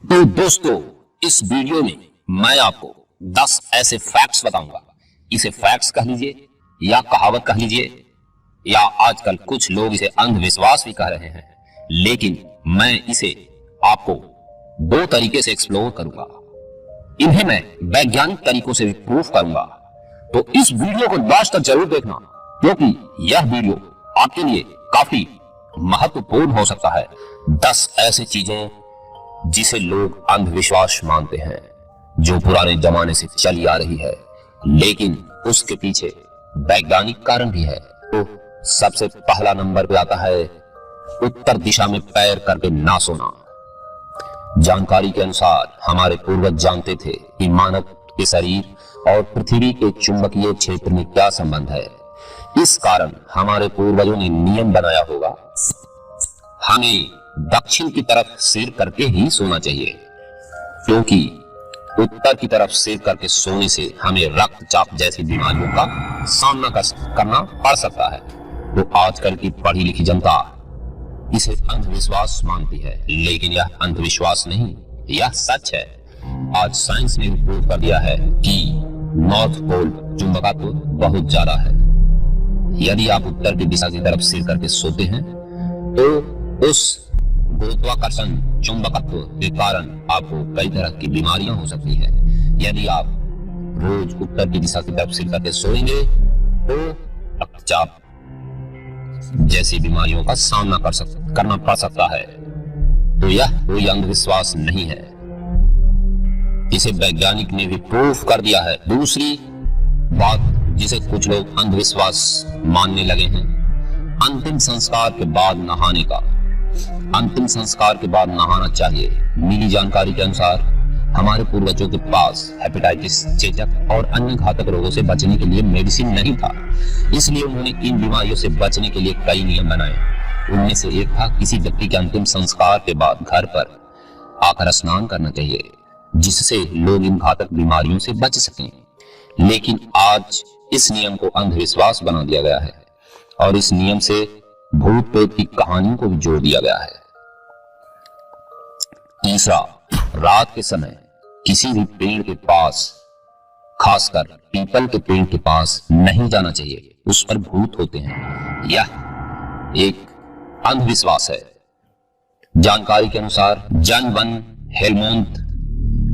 तो दोस्तों, इस वीडियो में मैं आपको 10 ऐसे फैक्ट्स बताऊंगा। इसे फैक्ट्स कह लीजिए या कहावत कह लीजिए या आजकल कुछ लोग इसे अंधविश्वास भी कह रहे हैं, लेकिन मैं इसे आपको दो तरीके से एक्सप्लोर करूंगा। इन्हें मैं वैज्ञानिक तरीकों से भी प्रूफ करूंगा। तो इस वीडियो को लास्ट तक जरूर देखना, क्योंकि यह वीडियो आपके लिए काफी महत्वपूर्ण हो सकता है। 10 ऐसी चीजें जिसे लोग अंधविश्वास मानते हैं, जो पुराने जमाने से चली आ रही है, लेकिन उसके पीछे वैज्ञानिक कारण भी है। तो सबसे पहला नंबर पे आता है उत्तर दिशा में पैर करके ना सोना। जानकारी के अनुसार हमारे पूर्वज जानते थे कि मानव के शरीर और पृथ्वी के चुंबकीय क्षेत्र में क्या संबंध है। इस कारण हमारे पूर्वजों ने नियम बनाया होगा, हमें दक्षिण की तरफ सिर करके ही सोना चाहिए, क्योंकि उत्तर की तरफ सिर करके सोने से हमें रक्तचाप जैसी बीमारियों का सामना करना पड़ सकता है। तो आजकल की पढ़ी लिखी जनता इसे अंधविश्वास मानती है, लेकिन यह अंधविश्वास नहीं, यह सच है। आज साइंस ने प्रूव कर दिया है कि नॉर्थ पोल चुंबकत्व बहुत ज्यादा है। यदि आप उत्तर की दिशा की तरफ सिर करके सोते हैं तो उस गुरुत्वाकर्षण चुंबकत्व के कारण आपको कई तरह की बीमारियां हो सकती है। यदि आप रोज उत्तर की दिशा की तरफ सिर करके सोएंगे तो रक्तचाप जैसी बीमारियों का सामना करना पड़ सकता है। तो यह कोई अंधविश्वास नहीं है, इसे वैज्ञानिक ने भी प्रूफ कर दिया है। दूसरी बात जिसे कुछ लोग अंधविश्वास मानने लगे हैं, अंतिम संस्कार के बाद नहाने का। अंतिम संस्कार के बाद नहाना चाहिए। मिली जानकारी के अनुसार हमारे पूर्वजों के पास हेपेटाइटिस, चेचक और अन्य घातक रोगों से बचने के लिए मेडिसिन नहीं था, इसलिए उन्होंने इन बीमारियों से बचने के लिए कई नियम बनाए। उनमें से एक था किसी व्यक्ति के अंतिम संस्कार के बाद घर पर आकर स्नान करना चाहिए, जिससे लोग इन घातक बीमारियों से बच सकें। लेकिन आज इस नियम को अंधविश्वास बना दिया गया है और इस नियम से भूत प्रेत की कहानियों को भी जोड़ दिया गया है। तीसरा, रात के समय किसी भी पेड़ के पास, खासकर पीपल के पेड़ के पास नहीं जाना चाहिए, उस पर भूत होते हैं। यह एक अंधविश्वास है। जानकारी के अनुसार जॉन वन हेलमोंट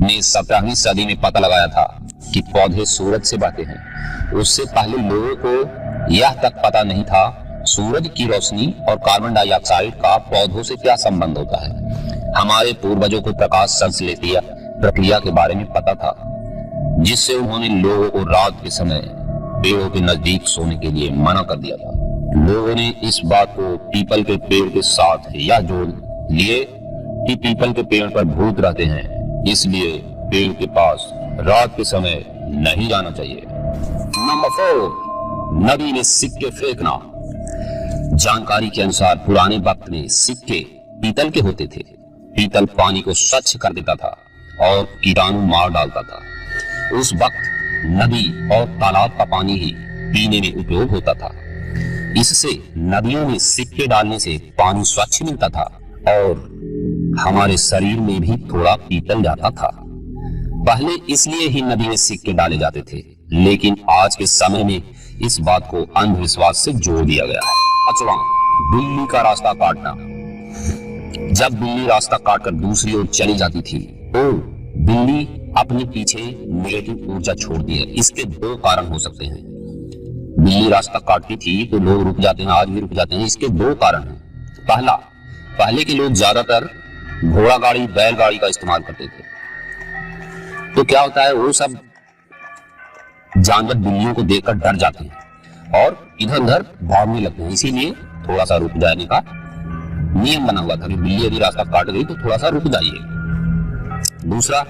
ने 17वीं सदी में पता लगाया था कि पौधे सूरज से बढ़ते हैं। उससे पहले लोगों को यह तक पता नहीं था सूरज की रोशनी और कार्बन डाइऑक्साइड का पौधों से क्या संबंध होता है। हमारे पूर्वजों को प्रकाश संश्लेषण प्रक्रिया के बारे में पता था, जिससे उन्होंने लोगों को रात के समय पेड़ों के नजदीक सोने के लिए मना कर दिया था। लोगों ने इस बात को पीपल के पेड़ के साथ यह जोड़ लिए कि पीपल के पेड़ पर भूत रहते हैं, इसलिए पेड़ के पास रात के समय नहीं जाना चाहिए। नंबर 4, नदी में सिक्के फेंकना। जानकारी के अनुसार पुराने वक्त में सिक्के पीतल के होते थे। पीतल पानी को स्वच्छ कर देता था और कीटाणु मार डालता था। उस वक्त नदी और तालाब का पानी ही पीने में उपयोग होता था। इससे नदियों में सिक्के डालने से पानी स्वच्छ मिलता था और हमारे शरीर में भी थोड़ा पीतल जाता था। पहले इसलिए ही नदी में सिक्के डाले जाते थे, लेकिन आज के समय में इस बात को अंधविश्वास से जोड़ दिया गया है। पांचवां, बिल्ली का रास्ता काटना। जब बिल्ली रास्ता काटकर दूसरी ओर चली जाती थी तो बिल्ली अपने पीछे नेगेटिव ऊर्जा छोड़ती है। इसके दो कारण हो सकते हैं। बिल्ली रास्ता काटती थी तो लोग रुक जाते हैं, आज भी रुक जाते हैं। इसके दो कारण हैं। पहला, पहले के लोग ज्यादातर घोड़ा गाड़ी, बैलगाड़ी का इस्तेमाल करते थे, तो क्या होता है, वो सब जानवर बिल्लियों को देखकर डर जाते हैं और इधर उधर भागने लगते हैं। इसीलिए थोड़ा सा रुक जाने का नियम बना हुआ था कि बिल्ली यदि रास्ता काट गई तो थोड़ा सा रुक जाइए। दूसरा,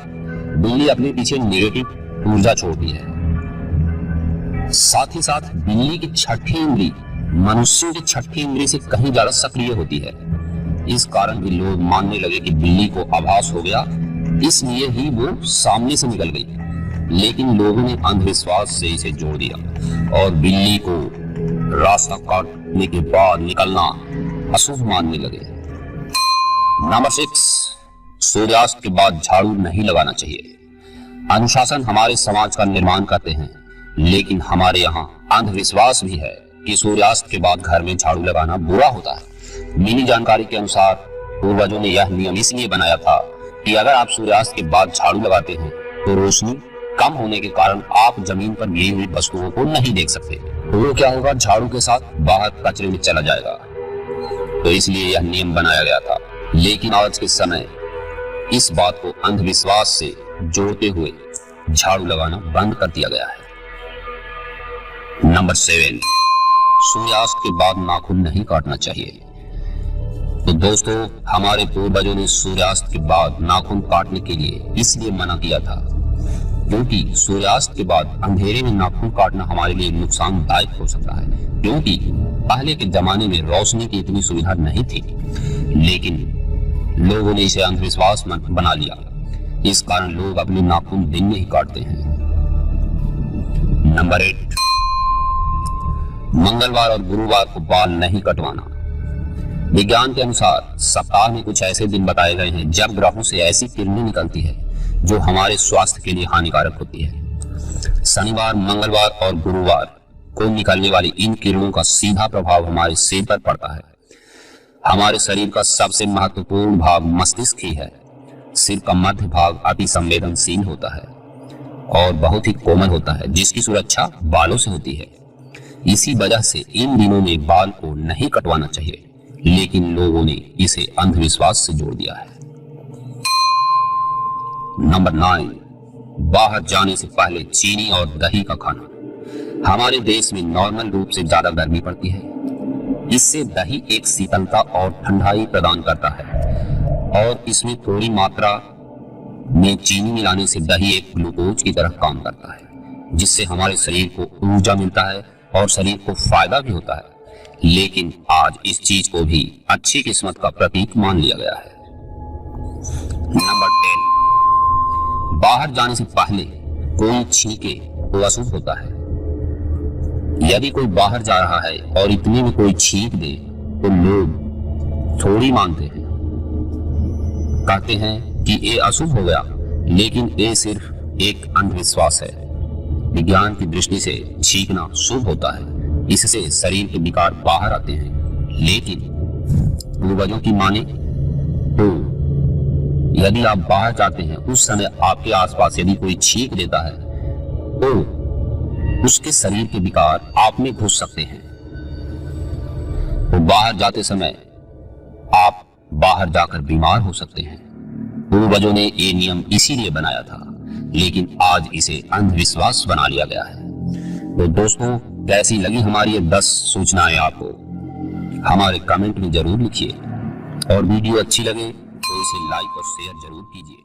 बिल्ली अपने पीछे नेगेटिव ऊर्जा छोड़ती है। साथ ही साथ बिल्ली की छठी इंद्री मनुष्यों की छठी इंद्री से कहीं ज्यादा सक्रिय होती है। इस कारण भी लोग मानने लगे कि बिल्ली को आभास हो गया, इसलिए ही वो सामने से निकल गई। लेकिन लोगों ने अंधविश्वास से इसे जोड़ दिया और बिल्ली को रास्ता काटने के बाद निकलना अशुभ मानने लगे। नंबर 6, सूर्यास्त के बाद झाड़ू नहीं लगाना चाहिए। अनुशासन हमारे समाज का निर्माण करते हैं, लेकिन हमारे यहाँ अंधविश्वास भी है कि सूर्यास्त के बाद घर में झाड़ू लगाना बुरा होता है। मिली जानकारी के अनुसार पूर्वजों ने यह नियम इसलिए बनाया था कि अगर आप सूर्यास्त के बाद झाड़ू लगाते हैं तो रोशनी कम होने के कारण आप जमीन पर गिरी हुई वस्तुओं को नहीं देख सकते। तो क्या होगा, झाड़ू के साथ बाहर कचरे में चला जाएगा। तो इसलिए यह नियम बनाया गया था। लेकिन आज के समय इस बात को अंधविश्वास से जोड़ते हुए झाड़ू लगाना बंद कर दिया गया है। नंबर 7, सूर्यास्त के बाद नाखून नहीं काटना चाहिए। तो दोस्तों, हमारे पूर्वजों ने सूर्यास्त के बाद नाखून काटने के लिए इसलिए मना किया था क्योंकि सूर्यास्त के बाद अंधेरे में नाखून काटना हमारे लिए नुकसानदायक हो सकता है, क्योंकि पहले के जमाने में रोशनी की इतनी सुविधा नहीं थी। लेकिन लोगों ने इसे अंधविश्वास बना लिया। इस कारण लोग अपने नाखून दिन में ही काटते हैं। नंबर 8, मंगलवार और गुरुवार को बाल नहीं कटवाना। विज्ञान के अनुसार सप्ताह में कुछ ऐसे दिन बताए गए हैं जब ग्रहों से ऐसी किरणें निकलती है जो हमारे स्वास्थ्य के लिए हानिकारक होती है। शनिवार, मंगलवार और गुरुवार को निकलने वाली इन किरणों का सीधा प्रभाव हमारे सिर पर पड़ता है। हमारे शरीर का सबसे महत्वपूर्ण भाग मस्तिष्क ही है। सिर का मध्य भाग अति संवेदनशील होता है और बहुत ही कोमल होता है, जिसकी सुरक्षा बालों से होती है। इसी वजह से इन दिनों में बाल को नहीं कटवाना चाहिए, लेकिन लोगों ने इसे अंधविश्वास से जोड़ दिया है। नंबर 9, बाहर जाने से पहले चीनी और दही का खाना। हमारे देश में नॉर्मल रूप से ज्यादा गर्मी पड़ती है। इससे दही एक शीतलता और ठंडाई प्रदान करता है और इसमें थोड़ी मात्रा में चीनी मिलाने से दही एक ग्लूकोज की तरह काम करता है, जिससे हमारे शरीर को ऊर्जा मिलता है और शरीर को फायदा भी होता है। लेकिन आज इस चीज को भी अच्छी किस्मत का प्रतीक मान लिया गया है। नंबर 10, बाहर जाने से पहले कोई छींके तो अशुभ होता है। यदि कोई बाहर जा रहा है और इतने में कोई छींक दे तो लोग थोड़ी मानते हैं, कहते हैं कि ये अशुभ हो गया, लेकिन ये सिर्फ एक अंधविश्वास है। विज्ञान की दृष्टि से छींकना शुभ होता है, इससे शरीर के विकार बाहर आते हैं। लेकिन पूर्वजों की माने तो यदि आप बाहर जाते हैं, उस समय आपके आसपास यदि कोई छींक देता है तो उसके शरीर के विकार आप में घुस सकते हैं। तो बाहर जाते समय आप बाहर जाकर बीमार हो सकते हैं। पूर्वजों ने ये नियम इसीलिए बनाया था, लेकिन आज इसे अंधविश्वास बना लिया गया है। तो दोस्तों, कैसी लगी हमारी ये 10 सूचनाएं आपको हमारे कमेंट में जरूर लिखिए, और वीडियो अच्छी लगे तो इसे लाइक और शेयर जरूर कीजिए।